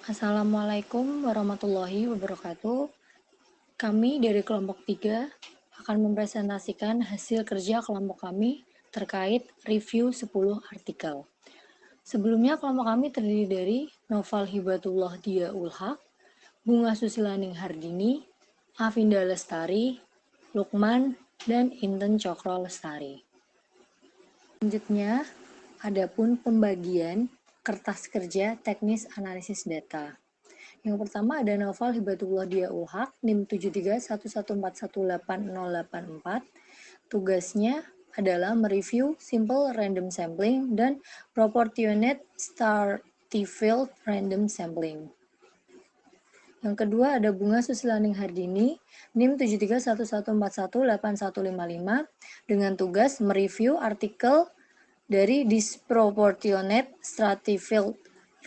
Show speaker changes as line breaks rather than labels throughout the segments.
Assalamualaikum warahmatullahi wabarakatuh. Kami dari kelompok 3 akan mempresentasikan hasil kerja kelompok kami terkait review 10 artikel. Sebelumnya kelompok kami terdiri dari Noval Hibatullah Dia Ulhaq, Bunga Susilaning Hardini, Afinda Lestari, Lukman, dan Inten Cokro Lestari. Selanjutnya, adapun pembagian kertas kerja teknis analisis data. Yang pertama ada Noval Hibatullah Dia Ulhaq, NIM 7311418084. Tugasnya adalah mereview simple random sampling dan proportionate stratified random sampling. Yang kedua ada Bunga Susilaning Hardini, NIM 7311418155 dengan tugas mereview artikel dari disproportionate stratified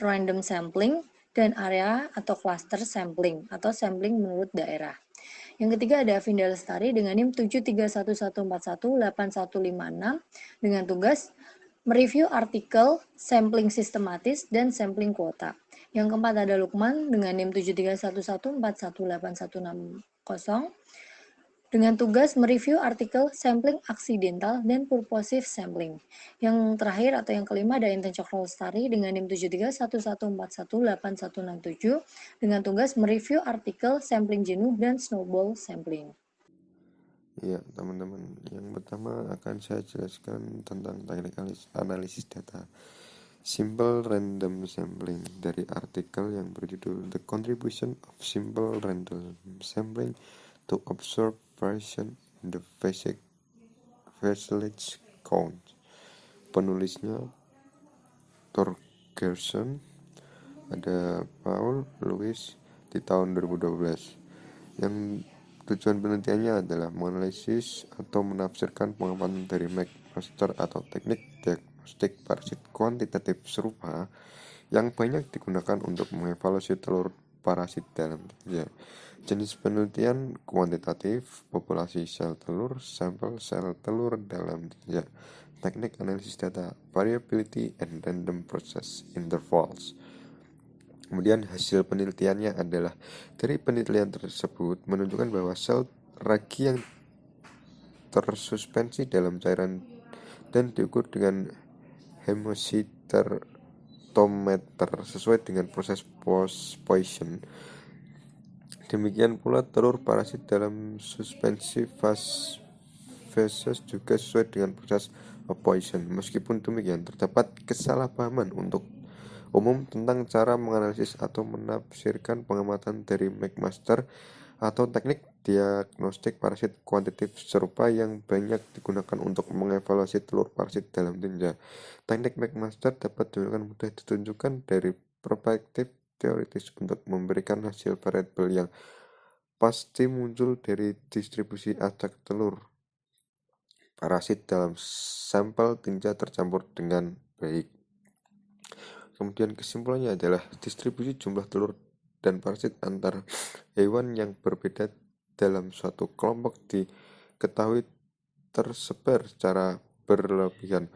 random sampling dan area atau cluster sampling atau sampling menurut daerah. Yang ketiga ada Afinda Lestari dengan NIM 7311418156 dengan tugas mereview artikel sampling sistematis dan sampling kuota. Yang keempat ada Lukman dengan NIM 7311418160 dengan tugas mereview artikel sampling aksidental dan purposive sampling. Yang terakhir atau yang kelima ada Inten Cokro Lestari dengan NIM 7311418167 dengan tugas mereview artikel sampling jenuh dan snowball sampling.
Ya, teman-teman, yang pertama akan saya jelaskan tentang teknik analisis data simple random sampling dari artikel yang berjudul The Contribution of Simple Random Sampling to Observation in the Facility Count. Penulisnya Torgerson, ada Paul Lewis di tahun 2012. Yang tujuan penelitiannya adalah menganalisis atau menafsirkan pengamatan dari McMaster atau teknik diagnostik parasit kuantitatif serupa yang banyak digunakan untuk mengevaluasi telur parasit dalam tinja. Jenis penelitian kuantitatif, populasi sel telur, sampel sel telur dalam tinja, teknik analisis data, variability and random process intervals. Kemudian hasil penelitiannya adalah dari penelitian tersebut menunjukkan bahwa sel ragi yang tersuspensi dalam cairan dan diukur dengan hemosiderometer sesuai dengan proses post-Poisson. Demikian pula telur parasit dalam suspensi feses juga sesuai dengan proses Poisson. Meskipun demikian, terdapat kesalahpahaman untuk umum tentang cara menganalisis atau menafsirkan pengamatan dari McMaster atau teknik diagnostik parasit kuantitatif serupa yang banyak digunakan untuk mengevaluasi telur parasit dalam tinja. Teknik McMaster dapat digunakan mudah ditunjukkan dari perspektif teoritis untuk memberikan hasil variabel yang pasti muncul dari distribusi acak telur parasit dalam sampel tinja tercampur dengan baik. Kemudian kesimpulannya adalah distribusi jumlah telur dan parasit antar hewan yang berbeda dalam suatu kelompok diketahui tersebar secara berlebihan.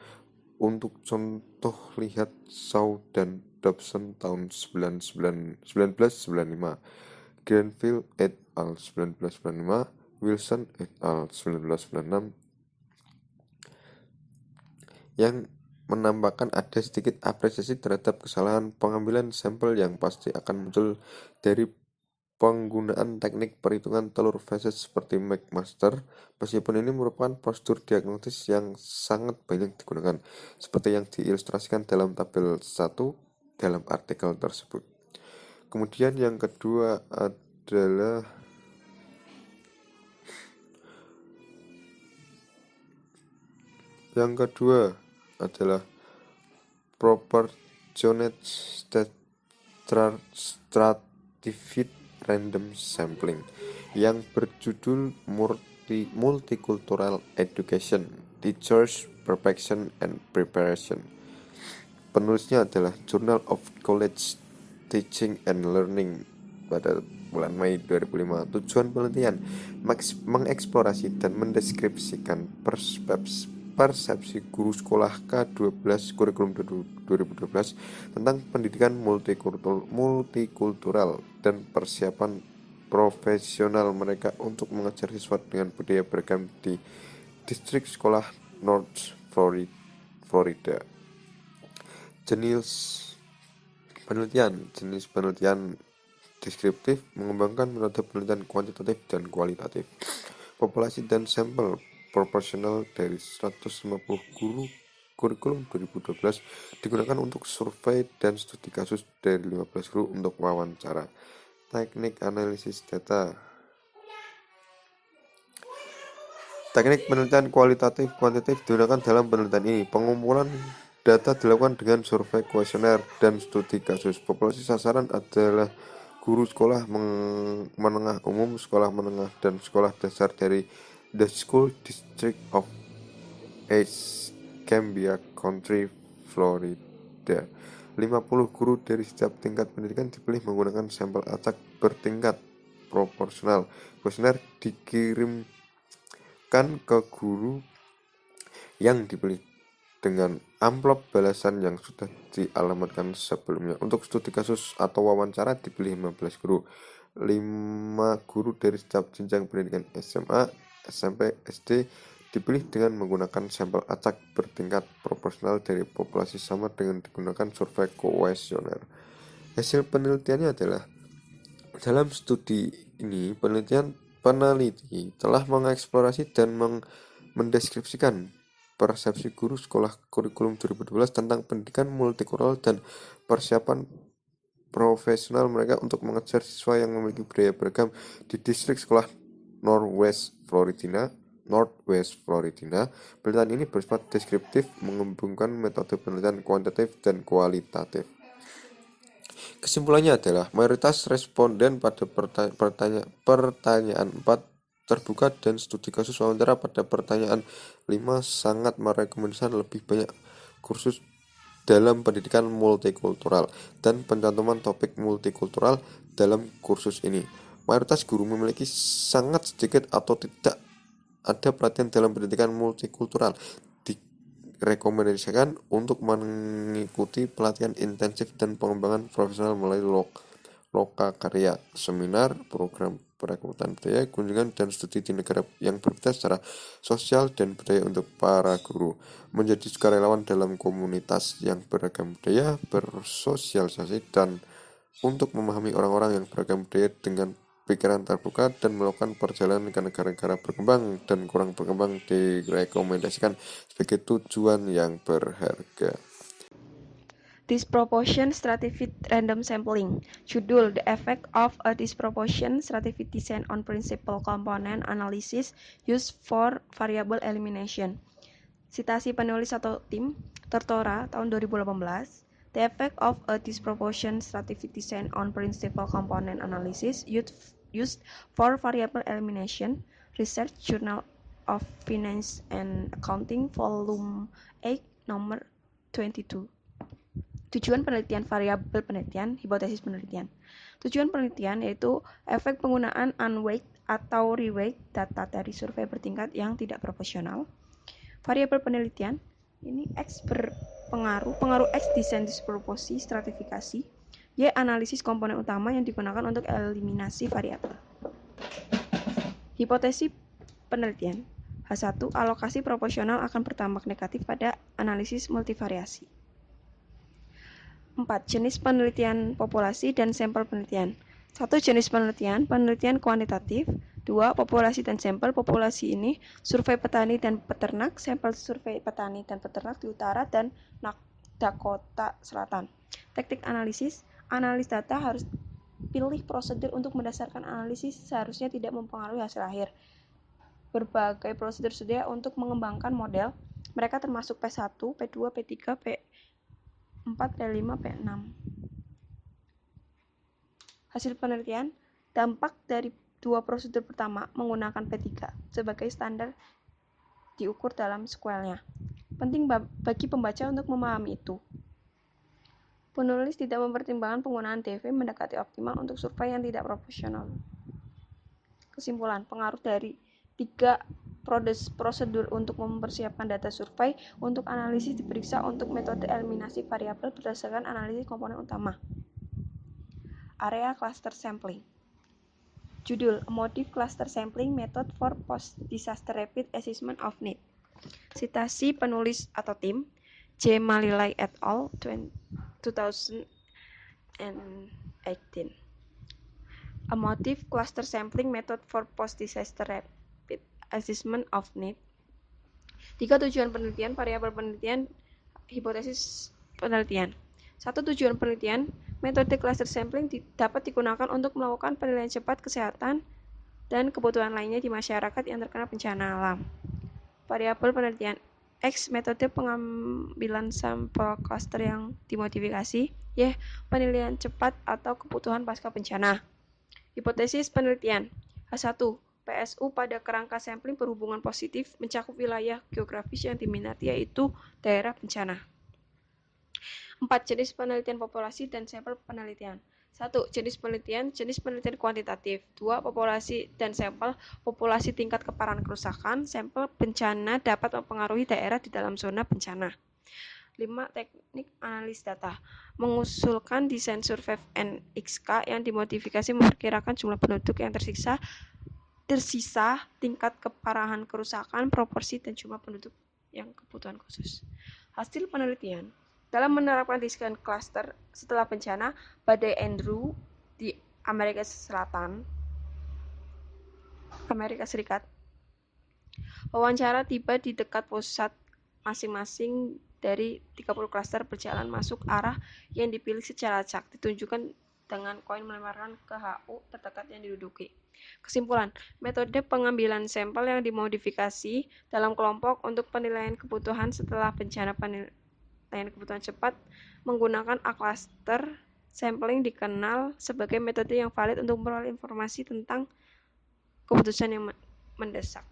Untuk contoh lihat Shaw dan Dobson tahun 1995, Grenville et al. 1995, Wilson et al. 1996, yang menambahkan ada sedikit apresiasi terhadap kesalahan pengambilan sampel yang pasti akan muncul dari penggunaan teknik perhitungan telur feses seperti McMaster, meskipun ini merupakan prosedur diagnosis yang sangat banyak digunakan, seperti yang diilustrasikan dalam tabel 1 dalam artikel tersebut. Kemudian yang kedua adalah proportionate stratified random sampling yang berjudul Multicultural Education, Teachers, Perfection and Preparation. Penulisnya adalah Journal of College Teaching and Learning pada bulan Mei 2005. Tujuan penelitian mengeksplorasi dan mendeskripsikan Persepsi Guru Sekolah K12 Kurikulum 2012 tentang pendidikan multikultural dan persiapan profesional mereka untuk mengajar siswa dengan budaya beragam di distrik sekolah North Florida. Jenis penelitian deskriptif mengembangkan metode penelitian kuantitatif dan kualitatif. Populasi dan sampel proporsional dari 150 guru kurikulum 2012 digunakan untuk survei dan studi kasus dari 15 guru untuk wawancara. Teknik analisis data. Teknik penelitian kualitatif kuantitatif digunakan dalam penelitian ini. Pengumpulan data dilakukan dengan survei kuesioner dan studi kasus. Populasi sasaran adalah guru sekolah menengah umum, sekolah menengah, dan sekolah dasar dari The School District of Escambia County, Florida. 50 guru dari setiap tingkat pendidikan dipilih menggunakan sampel acak bertingkat proporsional. Kuesioner dikirimkan ke guru yang dipilih dengan amplop balasan yang sudah dialamatkan sebelumnya. Untuk studi kasus atau wawancara dipilih 15 guru. 5 guru dari setiap jenjang pendidikan SMA, SMP, SD dipilih dengan menggunakan sampel acak bertingkat proporsional dari populasi sama dengan digunakan survei kuesioner. Hasil penelitiannya adalah dalam studi ini peneliti telah mengeksplorasi dan mendeskripsikan persepsi guru sekolah kurikulum 2012 tentang pendidikan multikultural dan persiapan profesional mereka untuk mengajar siswa yang memiliki budaya beragam di distrik sekolah Northwest Florida. Penelitian ini bersifat deskriptif, menggabungkan metode penelitian kuantitatif dan kualitatif. Kesimpulannya adalah mayoritas responden pada pertanyaan 4 terbuka dan studi kasus wawancara pada pertanyaan 5 sangat merekomendasikan lebih banyak kursus dalam pendidikan multikultural dan pencantuman topik multikultural dalam kursus ini. Mayoritas guru memiliki sangat sedikit atau tidak ada pelatihan dalam pendidikan multikultural. Direkomendasikan untuk mengikuti pelatihan intensif dan pengembangan profesional melalui lokakarya, seminar, program perekrutan budaya, kunjungan dan studi di negara yang berbeda secara sosial dan budaya untuk para guru. Menjadi sukarelawan dalam komunitas yang beragam budaya, bersosialisasi dan untuk memahami orang-orang yang beragam budaya dengan pikiran terbuka dan melakukan perjalanan ke negara-negara berkembang dan kurang berkembang direkomendasikan sebagai tujuan yang berharga.
Disproportion stratified random sampling. Judul: The effect of a disproportion stratified design on principal component analysis used for variable elimination. Citasi penulis atau tim, Tortora, tahun 2018. The effect of a disproportion stratified design on principal component analysis used for variable elimination. Research Journal of Finance and Accounting, Volume 8, nomor 22. Tujuan penelitian, variabel penelitian, hipotesis penelitian. Tujuan penelitian yaitu efek penggunaan unweighted atau reweighted data dari survei bertingkat yang tidak proporsional. Variabel penelitian, ini X berpengaruh, pengaruh X desain disproporsi stratifikasi, Y analisis komponen utama yang digunakan untuk eliminasi variabel. Hipotesis penelitian, H1, alokasi proporsional akan berdampak negatif pada analisis multivariasi. 4. Jenis penelitian populasi dan sampel penelitian. 1. Jenis penelitian kuantitatif. 2. Populasi dan sampel. Populasi ini survei petani dan peternak, sampel survei petani dan peternak di utara dan Dakota Selatan. Teknik analisis, analis data harus pilih prosedur untuk mendasarkan analisis seharusnya tidak mempengaruhi hasil akhir. Berbagai prosedur sedia untuk mengembangkan model, mereka termasuk P1, P2, P3, P4, P5, P6. Hasil penelitian, dampak dari dua prosedur pertama menggunakan P3 sebagai standar diukur dalam SQL-nya. Penting bagi pembaca untuk memahami itu. Penulis tidak mempertimbangkan penggunaan DV mendekati optimal untuk survei yang tidak proporsional. Kesimpulan, pengaruh dari 3 Prosedur untuk mempersiapkan data survei untuk analisis diperiksa untuk metode eliminasi variabel berdasarkan analisis komponen utama. Area cluster sampling. Judul: A Motive Cluster Sampling Method for Post-Disaster Rapid Assessment of Need. Citasi penulis atau tim: J. Malilai et al. 2018. A Motive Cluster Sampling Method for Post-Disaster Rapid Assessment of Need. 3 tujuan penelitian, variabel penelitian, hipotesis penelitian. 1. Tujuan penelitian. Metode cluster sampling dapat digunakan untuk melakukan penilaian cepat kesehatan dan kebutuhan lainnya di masyarakat yang terkena bencana alam. Variabel penelitian. X. Metode pengambilan sampel cluster yang dimodifikasi. Y. Penilaian cepat atau kebutuhan pasca bencana. Hipotesis penelitian. H1. PSU pada kerangka sampling berhubungan positif mencakup wilayah geografis yang diminati, yaitu daerah bencana. 4. Jenis penelitian populasi dan sampel penelitian. 1. Jenis penelitian kuantitatif. 2. Populasi dan sampel. Populasi tingkat keparahan kerusakan. Sampel bencana dapat mempengaruhi daerah di dalam zona bencana. 5. Teknik analis data. Mengusulkan desain survei NXK yang dimodifikasi memperkirakan jumlah penduduk yang tersisa, tingkat keparahan kerusakan, proporsi, dan jumlah penduduk yang kebutuhan khusus. Hasil penelitian. Dalam menerapkan desain cluster setelah bencana badai Andrew di Amerika Serikat, wawancara tiba di dekat pusat masing-masing dari 30 klaster berjalan masuk arah yang dipilih secara acak, ditunjukkan dengan koin melemparkan ke HU terdekat yang diduduki. Kesimpulan, metode pengambilan sampel yang dimodifikasi dalam kelompok untuk penilaian kebutuhan setelah bencana kebutuhan cepat menggunakan A-cluster sampling dikenal sebagai metode yang valid untuk memperoleh informasi tentang keputusan yang mendesak.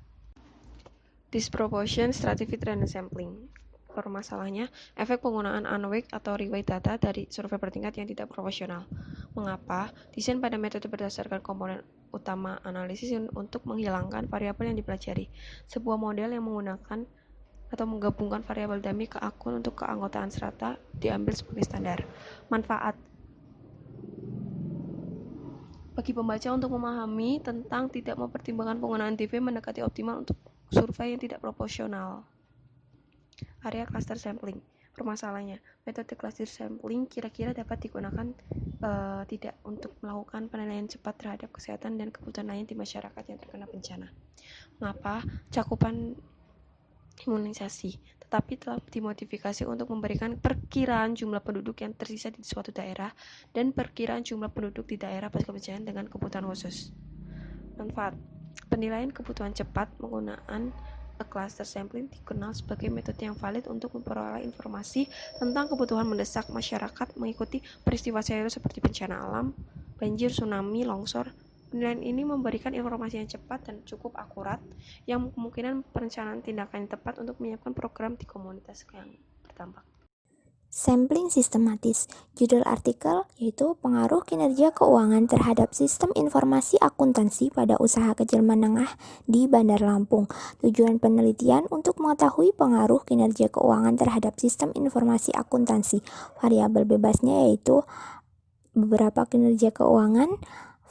Disproportion Stratified Random Sampling. Permasalahannya, efek penggunaan unweighted atau reweight data dari survei bertingkat yang tidak proporsional. Mengapa? Desain pada metode berdasarkan komponen utama analisis untuk menghilangkan variabel yang dipelajari. Sebuah model yang menggunakan atau menggabungkan variabel dummy ke akun untuk keanggotaan strata diambil sebagai standar. Manfaat bagi pembaca untuk memahami tentang tidak mempertimbangkan penggunaan DV mendekati optimal untuk survei yang tidak proporsional. Area cluster sampling. Permasalahannya, metode cluster sampling kira-kira dapat digunakan tidak untuk melakukan penilaian cepat terhadap kesehatan dan kebutuhan lain di masyarakat yang terkena bencana. Mengapa? Cakupan imunisasi, tetapi telah dimodifikasi untuk memberikan perkiraan jumlah penduduk yang tersisa di suatu daerah dan perkiraan jumlah penduduk di daerah pasca bencana dengan kebutuhan khusus. Manfaat. Penilaian kebutuhan cepat menggunakan cluster sampling dikenal sebagai metode yang valid untuk memperoleh informasi tentang kebutuhan mendesak masyarakat mengikuti peristiwa serius seperti bencana alam, banjir, tsunami, longsor. Penilaian ini memberikan informasi yang cepat dan cukup akurat yang kemungkinan perencanaan tindakan yang tepat untuk menyiapkan program di komunitas yang terdampak.
Sampling sistematis. Judul artikel yaitu Pengaruh Kinerja Keuangan Terhadap Sistem Informasi Akuntansi pada Usaha Kecil Menengah di Bandar Lampung. Tujuan penelitian untuk mengetahui pengaruh kinerja keuangan terhadap sistem informasi akuntansi. Variabel bebasnya yaitu beberapa kinerja keuangan,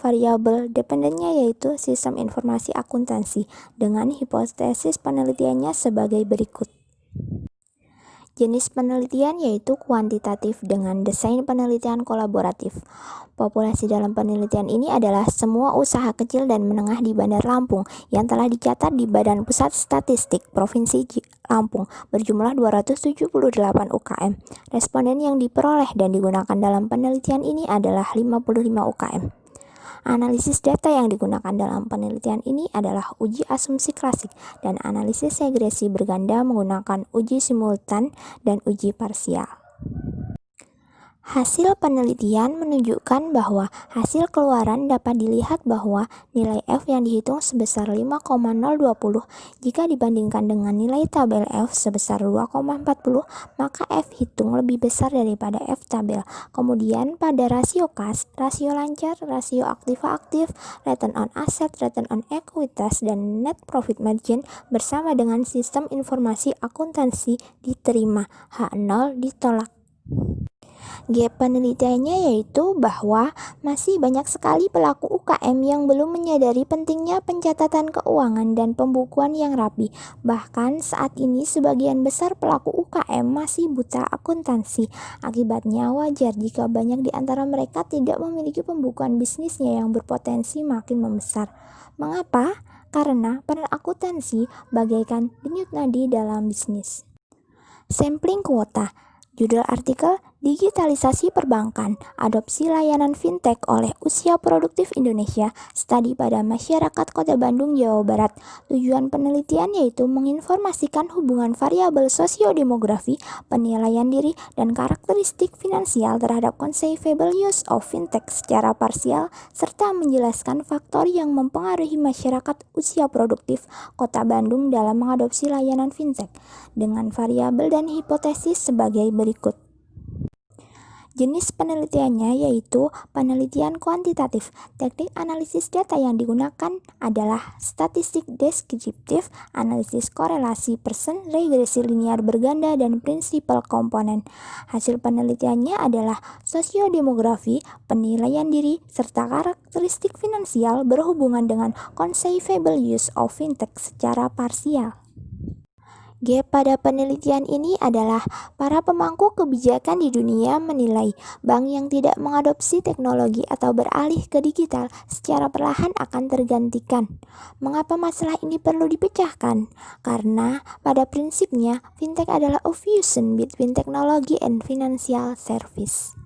variabel dependennya yaitu sistem informasi akuntansi, dengan hipotesis penelitiannya sebagai berikut. Jenis penelitian yaitu kuantitatif dengan desain penelitian kolaboratif. Populasi dalam penelitian ini adalah semua usaha kecil dan menengah di Bandar Lampung yang telah dicatat di Badan Pusat Statistik Provinsi Lampung berjumlah 278 UKM. Responden yang diperoleh dan digunakan dalam penelitian ini adalah 55 UKM. Analisis data yang digunakan dalam penelitian ini adalah uji asumsi klasik dan analisis regresi berganda menggunakan uji simultan dan uji parsial. Hasil penelitian menunjukkan bahwa hasil keluaran dapat dilihat bahwa nilai F yang dihitung sebesar 5,020 jika dibandingkan dengan nilai tabel F sebesar 2,40, maka F hitung lebih besar daripada F tabel. Kemudian pada rasio kas, rasio lancar, rasio aktif-aktif, return on asset, return on ekuitas, dan net profit margin bersama dengan sistem informasi akuntansi diterima, H0 ditolak. G penelitiannya yaitu bahwa masih banyak sekali pelaku UKM yang belum menyadari pentingnya pencatatan keuangan dan pembukuan yang rapi. Bahkan saat ini sebagian besar pelaku UKM masih buta akuntansi. Akibatnya wajar jika banyak di antara mereka tidak memiliki pembukuan bisnisnya yang berpotensi makin membesar. Mengapa? Karena peran akuntansi bagaikan denyut nadi dalam bisnis. Sampling kuota. Judul artikel, Digitalisasi Perbankan, Adopsi Layanan Fintech oleh Usia Produktif Indonesia, Studi pada Masyarakat Kota Bandung, Jawa Barat. Tujuan penelitian yaitu menginformasikan hubungan variabel sosiodemografi, penilaian diri, dan karakteristik finansial terhadap conceivable use of fintech secara parsial, serta menjelaskan faktor yang mempengaruhi masyarakat usia produktif Kota Bandung dalam mengadopsi layanan fintech, dengan variabel dan hipotesis sebagai berikut. Jenis penelitiannya yaitu penelitian kuantitatif. Teknik analisis data yang digunakan adalah statistik deskriptif, analisis korelasi person, regresi linear berganda, dan prinsipal komponen. Hasil penelitiannya adalah sosiodemografi, penilaian diri, serta karakteristik finansial berhubungan dengan conceivable use of fintech secara parsial. G pada penelitian ini adalah para pemangku kebijakan di dunia menilai bank yang tidak mengadopsi teknologi atau beralih ke digital secara perlahan akan tergantikan. Mengapa masalah ini perlu dipecahkan? Karena pada prinsipnya fintech adalah a fusion between technology and financial service.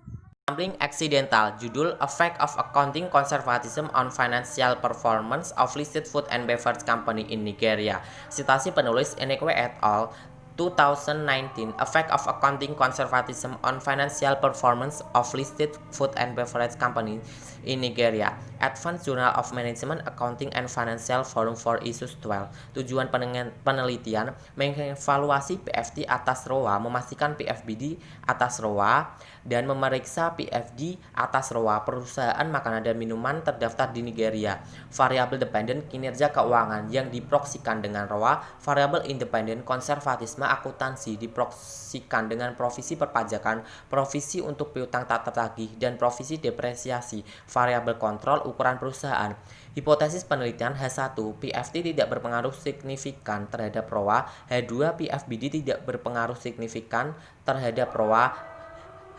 Sampling accidental, judul Effect of Accounting Conservatism on Financial Performance of Listed Food and Beverage Company in Nigeria. Citasi penulis Enekwe et al. 2019, Effect of Accounting Conservatism on Financial Performance of Listed Food and Beverage Company in Nigeria. Advanced Journal of Management, Accounting and Financial Forum for Issues 12. Tujuan penelitian mengevaluasi PFD atas ROA, memastikan PFBD atas ROA, dan memeriksa PFD atas ROA perusahaan makanan dan minuman terdaftar di Nigeria. Variabel dependen kinerja keuangan yang diproksikan dengan ROA, variabel independen konservatisme akuntansi diproksikan dengan provisi perpajakan, provisi untuk piutang tak tertagih, dan provisi depresiasi, variabel kontrol ukuran perusahaan. Hipotesis penelitian H1, PFD tidak berpengaruh signifikan terhadap ROA, H2, PFBD tidak berpengaruh signifikan terhadap ROA,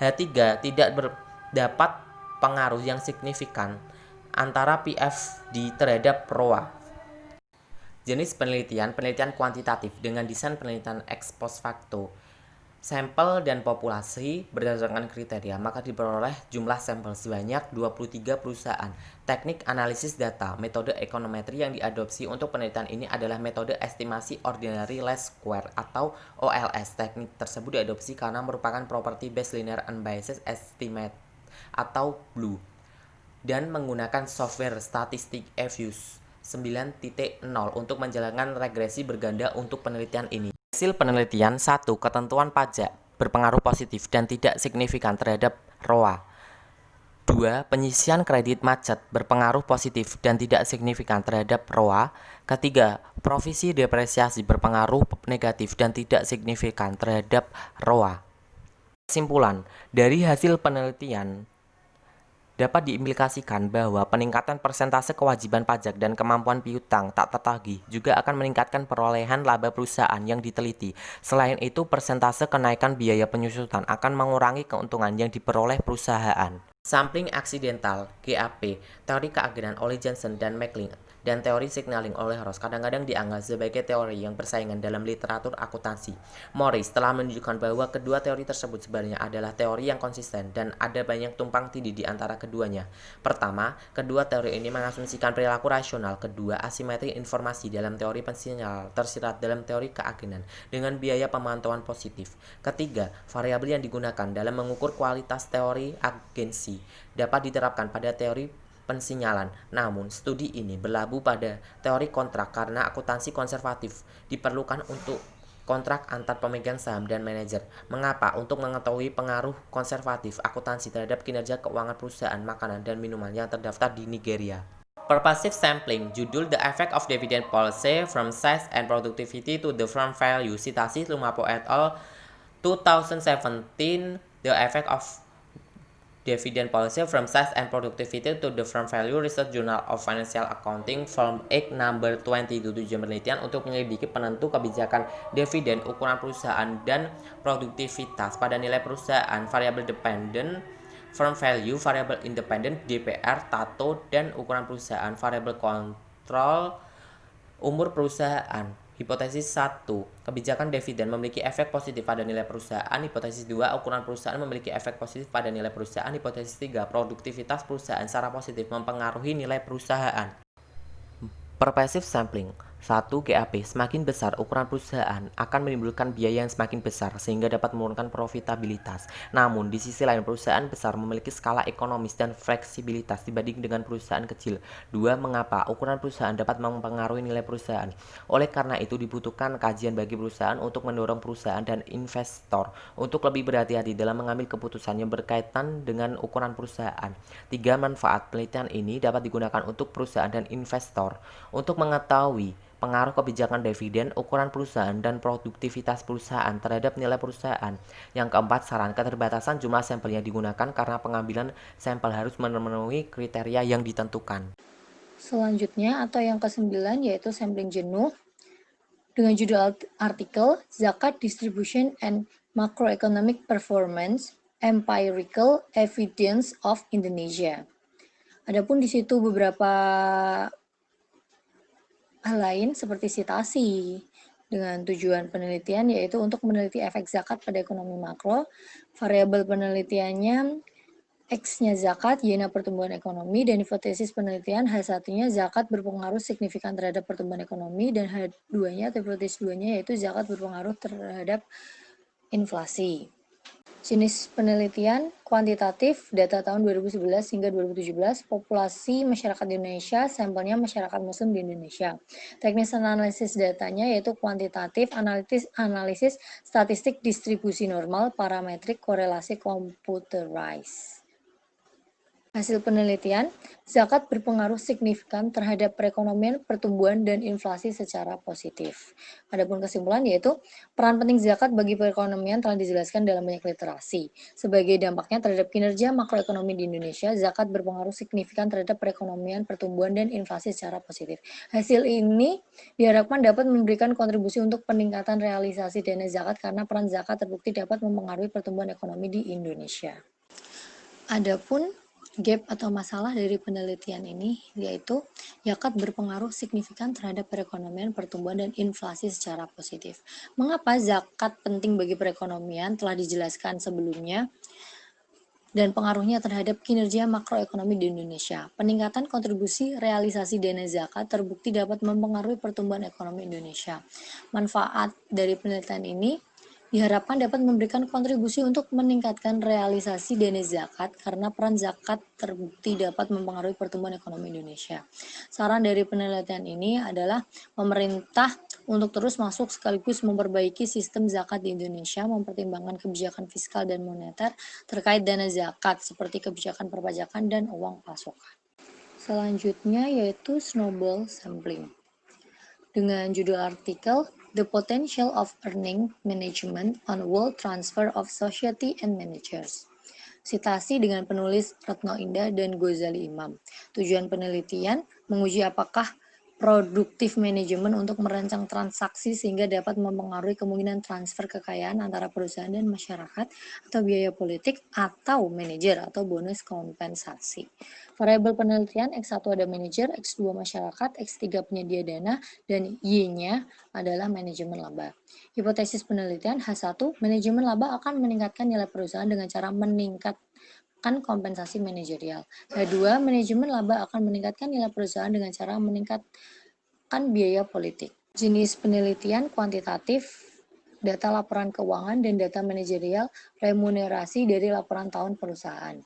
H3, tidak dapat pengaruh yang signifikan antara PFD terhadap ROA. Jenis penelitian kuantitatif dengan desain penelitian ex post facto. Sampel dan populasi berdasarkan kriteria, maka diperoleh jumlah sampel sebanyak 23 perusahaan. Teknik analisis data, metode ekonometri yang diadopsi untuk penelitian ini adalah metode estimasi ordinary least square atau OLS. Teknik tersebut diadopsi karena merupakan property based linear unbiased estimate atau BLEU dan menggunakan software statistik EFUSE 9.0 untuk menjalankan regresi berganda untuk penelitian ini. Hasil penelitian 1. Ketentuan pajak berpengaruh positif dan tidak signifikan terhadap ROA. 2. Penyisian kredit macet berpengaruh positif dan tidak signifikan terhadap ROA. Ketiga, provisi depresiasi berpengaruh negatif dan tidak signifikan terhadap ROA. Kesimpulan, dari hasil penelitian dapat diimplikasikan bahwa peningkatan persentase kewajiban pajak dan kemampuan piutang tak tertagih juga akan meningkatkan perolehan laba perusahaan yang diteliti. Selain itu, persentase kenaikan biaya penyusutan akan mengurangi keuntungan yang diperoleh perusahaan. Sampling Accidental (GAP), teori keagenan oleh Johnson dan McLean, dan teori signaling oleh Ross kadang-kadang dianggap sebagai teori yang bersaingan dalam literatur akuntansi. Morris telah menunjukkan bahwa kedua teori tersebut sebenarnya adalah teori yang konsisten dan ada banyak tumpang tindih di antara keduanya. Pertama, kedua teori ini mengasumsikan perilaku rasional. Kedua, asimetri informasi dalam teori pensinyal tersirat dalam teori keagenan dengan biaya pemantauan positif. Ketiga, variabel yang digunakan dalam mengukur kualitas teori agensi dapat diterapkan pada teori pensinyalan. Namun, studi ini berlabuh pada teori kontrak karena akuntansi konservatif diperlukan untuk kontrak antar pemegang saham dan manajer. Mengapa? Untuk mengetahui pengaruh konservatif akuntansi terhadap kinerja keuangan perusahaan makanan dan minuman yang terdaftar di Nigeria. Purposive sampling, judul The Effect of Dividend Policy from Size and Productivity to the Firm Value, citasi Lumapo et al. 2017, The Effect of Dividend Policy from Size and Productivity to the Firm Value, Research Journal of Financial Accounting, Volume 8, Number 20. Tujuan penelitian untuk menyelidiki penentu kebijakan dividen, ukuran perusahaan, dan produktivitas pada nilai perusahaan, variabel dependent, firm value, variabel independent, DPR, TATO, dan ukuran perusahaan, variabel kontrol, umur perusahaan. Hipotesis 1. Kebijakan dividen memiliki efek positif pada nilai perusahaan. Hipotesis 2. Ukuran perusahaan memiliki efek positif pada nilai perusahaan. Hipotesis 3. Produktivitas perusahaan secara positif mempengaruhi nilai perusahaan. Purposive sampling. 1. GAP. Semakin besar ukuran perusahaan akan menimbulkan biaya yang semakin besar sehingga dapat menurunkan profitabilitas. Namun, di sisi lain perusahaan besar memiliki skala ekonomis dan fleksibilitas dibanding dengan perusahaan kecil. 2. Mengapa? Ukuran perusahaan dapat mempengaruhi nilai perusahaan. Oleh karena itu dibutuhkan kajian bagi perusahaan untuk mendorong perusahaan dan investor untuk lebih berhati-hati dalam mengambil keputusan yang berkaitan dengan ukuran perusahaan. 3. Manfaat. Penelitian ini dapat digunakan untuk perusahaan dan investor untuk mengetahui pengaruh kebijakan dividen, ukuran perusahaan, dan produktivitas perusahaan terhadap nilai perusahaan. Yang keempat, saran. Keterbatasan jumlah sampel yang digunakan karena pengambilan sampel harus memenuhi kriteria yang ditentukan.
Selanjutnya atau yang ke-9 yaitu sampling jenuh dengan judul artikel Zakat Distribution and Macroeconomic Performance Empirical Evidence of Indonesia. Adapun di situ beberapa hal lain seperti citasi dengan tujuan penelitian yaitu untuk meneliti efek zakat pada ekonomi makro. Variabel penelitiannya X-nya zakat, Y-nya pertumbuhan ekonomi, dan hipotesis penelitian H1-nya zakat berpengaruh signifikan terhadap pertumbuhan ekonomi, dan H2-nya atau hipotesis 2-nya yaitu zakat berpengaruh terhadap inflasi. Jenis penelitian kuantitatif data tahun 2011 hingga 2017, populasi masyarakat di Indonesia, sampelnya masyarakat muslim di Indonesia. Teknis analisis datanya yaitu kuantitatif, analisis statistik distribusi normal, parametrik, korelasi computerized. Hasil penelitian, zakat berpengaruh signifikan terhadap perekonomian, pertumbuhan, dan inflasi secara positif. Adapun kesimpulan yaitu, peran penting zakat bagi perekonomian telah dijelaskan dalam banyak literasi. Sebagai dampaknya terhadap kinerja makroekonomi di Indonesia, zakat berpengaruh signifikan terhadap perekonomian, pertumbuhan, dan inflasi secara positif. Hasil ini diharapkan dapat memberikan kontribusi untuk peningkatan realisasi dana zakat karena peran zakat terbukti dapat mempengaruhi pertumbuhan ekonomi di Indonesia. Adapun gap atau masalah dari penelitian ini yaitu zakat berpengaruh signifikan terhadap perekonomian, pertumbuhan, dan inflasi secara positif. Mengapa zakat penting bagi perekonomian telah dijelaskan sebelumnya dan pengaruhnya terhadap kinerja makroekonomi di Indonesia. Peningkatan kontribusi realisasi dana zakat terbukti dapat mempengaruhi pertumbuhan ekonomi Indonesia. Manfaat dari penelitian ini diharapkan dapat memberikan kontribusi untuk meningkatkan realisasi dana zakat karena peran zakat terbukti dapat mempengaruhi pertumbuhan ekonomi Indonesia. Saran dari penelitian ini adalah pemerintah untuk terus masuk sekaligus memperbaiki sistem zakat di Indonesia, mempertimbangkan kebijakan fiskal dan moneter terkait dana zakat seperti kebijakan perpajakan dan uang pasokan. Selanjutnya yaitu snowball sampling. Dengan judul artikel The Potential of Earning Management on Wealth Transfer of Society and Managers. Citasi dengan penulis Retno Indah dan Ghazali Imam. Tujuan penelitian menguji apakah produktif manajemen untuk merancang transaksi sehingga dapat mempengaruhi kemungkinan transfer kekayaan antara perusahaan dan masyarakat atau biaya politik atau manajer atau bonus kompensasi. Variabel penelitian X1 ada manajer, X2 masyarakat, X3 penyedia dana, dan Y-nya adalah manajemen laba. Hipotesis penelitian H1, manajemen laba akan meningkatkan nilai perusahaan dengan cara meningkatkan kompensasi manajerial. H2, manajemen laba akan meningkatkan nilai perusahaan dengan cara meningkatkan biaya politik. Jenis penelitian kuantitatif, data laporan keuangan dan data manajerial, remunerasi dari laporan tahun perusahaan.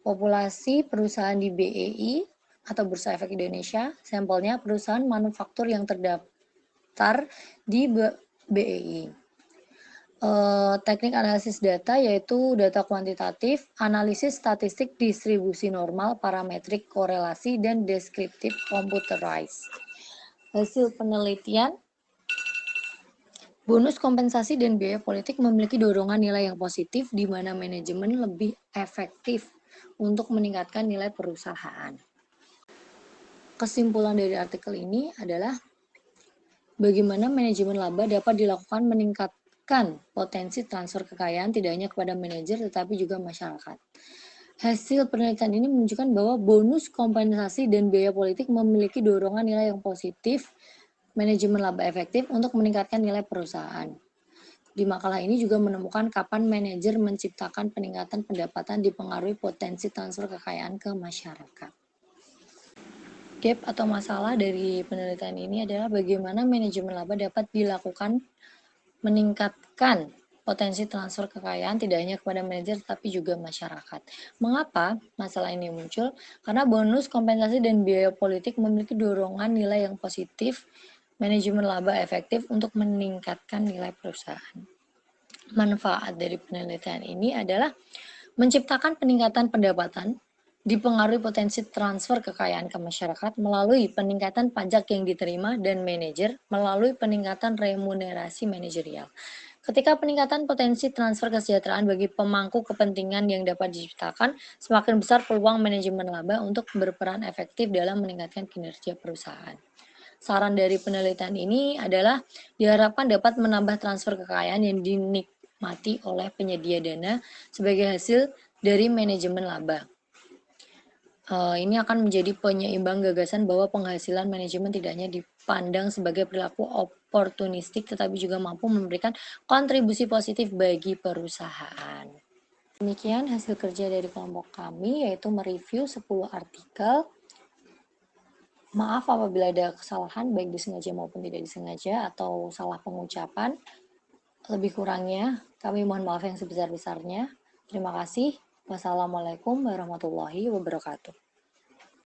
Populasi perusahaan di BEI atau Bursa Efek Indonesia, sampelnya perusahaan manufaktur yang terdaftar di BEI. Teknik analisis data yaitu data kuantitatif, analisis statistik distribusi normal, parametrik korelasi, dan deskriptif computerized. Hasil penelitian, bonus kompensasi dan biaya politik memiliki dorongan nilai yang positif di mana manajemen lebih efektif untuk meningkatkan nilai perusahaan. Kesimpulan dari artikel ini adalah bagaimana manajemen laba dapat dilakukan meningkatkan potensi transfer kekayaan tidak hanya kepada manajer tetapi juga masyarakat. Hasil penelitian ini menunjukkan bahwa bonus kompensasi dan biaya politik memiliki dorongan nilai yang positif manajemen laba efektif untuk meningkatkan nilai perusahaan. Di makalah ini juga menemukan kapan manajer menciptakan peningkatan pendapatan dipengaruhi potensi transfer kekayaan ke masyarakat. Gap atau masalah dari penelitian ini adalah bagaimana manajemen laba dapat dilakukan meningkatkan potensi transfer kekayaan tidak hanya kepada manajer tapi juga masyarakat. Mengapa masalah ini muncul? Karena bonus kompensasi dan biaya politik memiliki dorongan nilai yang positif manajemen laba efektif untuk meningkatkan nilai perusahaan. Manfaat dari penelitian ini adalah menciptakan peningkatan pendapatan, dipengaruhi potensi transfer kekayaan ke masyarakat melalui peningkatan pajak yang diterima dan manajer melalui peningkatan remunerasi manajerial. Ketika peningkatan potensi transfer kesejahteraan bagi pemangku kepentingan yang dapat diciptakan, semakin besar peluang manajemen laba untuk berperan efektif dalam meningkatkan kinerja perusahaan. Saran dari penelitian ini adalah diharapkan dapat menambah transfer kekayaan yang dinikmati oleh penyedia dana sebagai hasil dari manajemen laba. Ini akan menjadi penyeimbang gagasan bahwa penghasilan manajemen tidak hanya dipandang sebagai perilaku oportunistik tetapi juga mampu memberikan kontribusi positif bagi perusahaan. Demikian hasil kerja dari kelompok kami, yaitu mereview 10 artikel. Maaf apabila ada kesalahan baik disengaja maupun tidak disengaja atau salah pengucapan. Lebih kurangnya kami mohon maaf yang sebesar-besarnya. Terima kasih. Wassalamualaikum warahmatullahi wabarakatuh.